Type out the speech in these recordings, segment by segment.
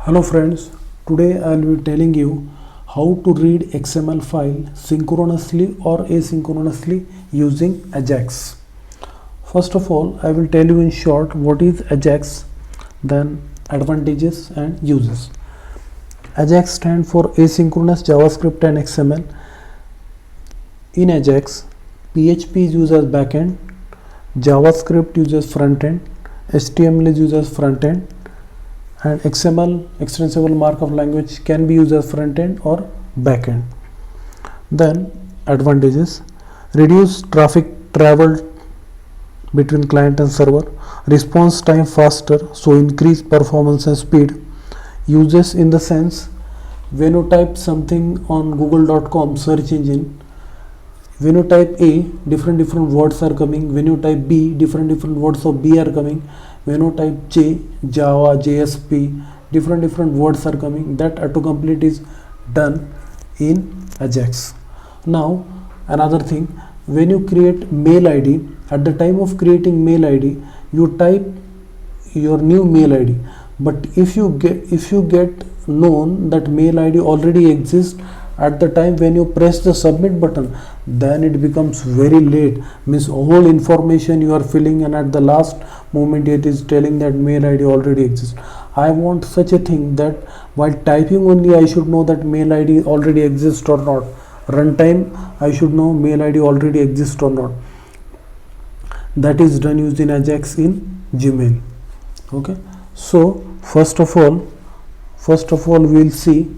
Hello friends, today I will be telling you how to read XML file synchronously or asynchronously using Ajax. First of all, I will tell you in short what is Ajax, then advantages and uses. Ajax stands for asynchronous JavaScript and XML. In Ajax, PHP is used as backend, JavaScript uses frontend, HTML is used as frontend, and XML extensible markup language can be used as front end or back end. Then advantages: reduce traffic travel between client and server, response time faster, so increase performance and speed. Uses in the sense, when you type something on google.com search engine, when you type A, different words are coming. When you type B, different words of B are coming. When you type J, Java, JSP, different words are coming. That autocomplete is done in Ajax. Now another thing, when you create mail ID, at the time of creating mail ID, you type your new mail ID. But if you get known that mail ID already exists at the time when you press the submit button, then it becomes very late. Means whole information you are filling, and at the last moment it is telling that mail ID already exists. I want such a thing that while typing only I should know that mail ID already exists or not. Runtime I should know mail ID already exists or not. That is done using Ajax in Gmail. Okay. So first of all we will see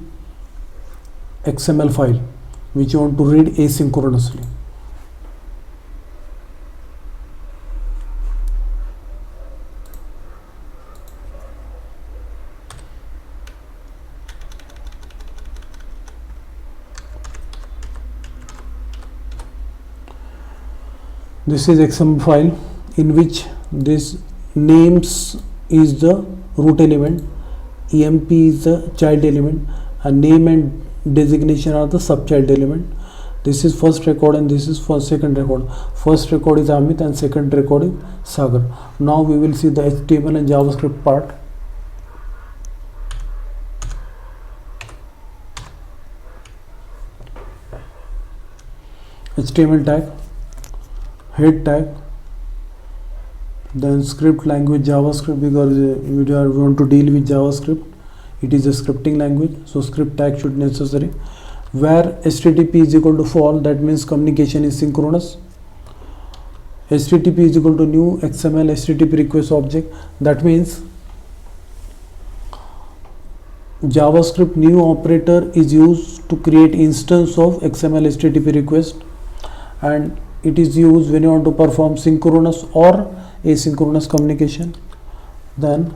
XML file which you want to read asynchronously. This is XML file in which this names is the root element, emp is the child element, and name and designation are the subchild element. This is first record and this is for second record. First record is Amit and second record is Sagar. Now we will see the HTML and JavaScript part. HTML tag, head tag, then script language JavaScript, because we want to deal with JavaScript. It is a scripting language, so script tag should necessary. Where HTTP is equal to false, that means communication is synchronous. HTTP is equal to new XML HTTP request object, that means JavaScript new operator is used to create instance of XML HTTP request, and it is used when you want to perform synchronous or asynchronous communication. Then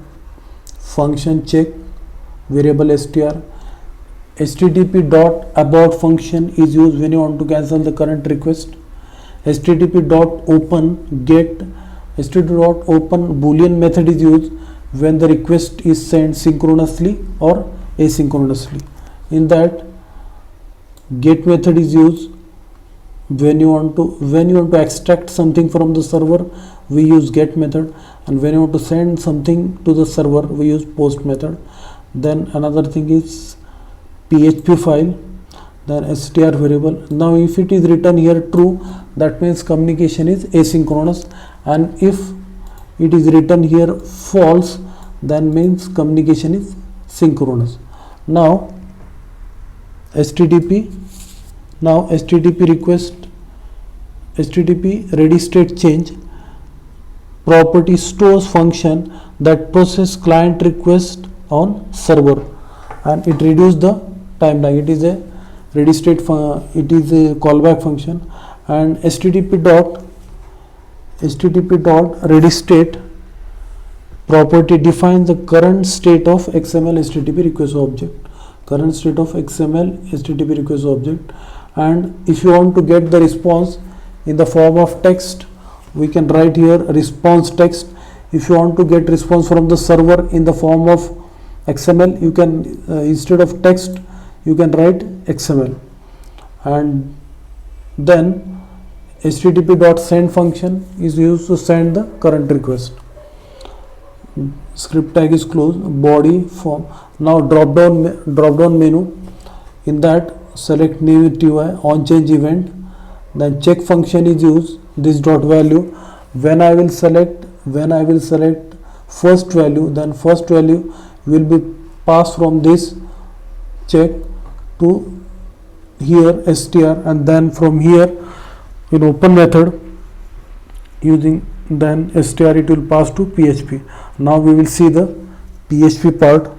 function check, variable str. HTTP dot abort function is used when you want to cancel the current request. HTTP dot open get, HTTP dot open boolean method is used when the request is sent synchronously or asynchronously. In that, get method is used when you want to extract something from the server, we use get method, and when you want to send something to the server, we use post method. Then another thing is PHP file, then str variable. Now if it is written here true, that means communication is asynchronous, and if it is written here false, then means communication is synchronous. Now HTTP request, HTTP ready state change property stores function that process client request on server, and it reduce the timeline. It is a ready state it is a callback function. And HTTP dot ready state property defines the current state of XML HTTP request object, current state of XML HTTP request object. And if you want to get the response in the form of text, we can write here response text. If you want to get response from the server in the form of XML, you can instead of text you can write XML. And then HTTP dot send function is used to send the current request. script tag is closed, body form. Now drop down menu, in that select new TY on change event, then check function is used, this dot value. When I will select first value, then first value will be passed from this check to here str, and then from here in open method using then str it will pass to PHP. Now we will see the PHP part.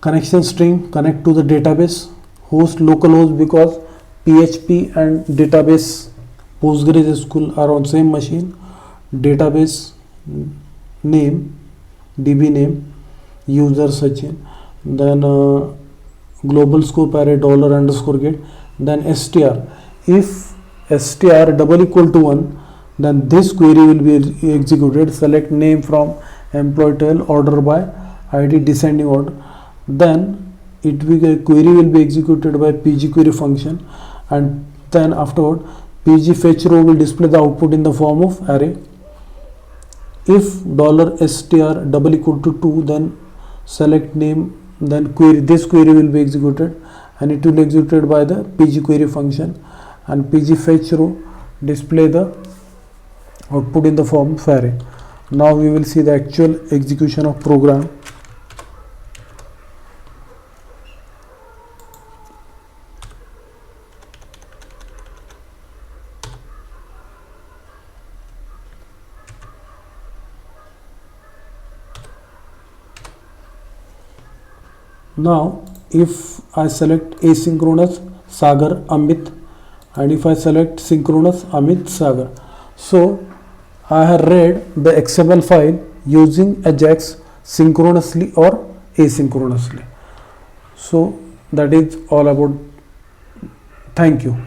Connection string, connect to the database. Host localhost, because PHP and database PostgreSQL are on same machine. Database name, DB name, user Sachin, then global scope array $_get, then str. If str double equal to 1, then this query will be executed. Select name from employee tail, order by ID descending order. Then query will be executed by pgQuery function, and then afterward pgFetchRow will display the output in the form of array. If $str double equal to 2, then select name, then this query will be executed, and it will be executed by the pgQuery function, and pgFetchRow display the output in the form of array. Now we will see the actual execution of program. Now if I select asynchronous Sagar Amit, and if I select synchronous Amit Sagar, so I have read the XML file using Ajax synchronously or asynchronously. So that is all about. Thank you.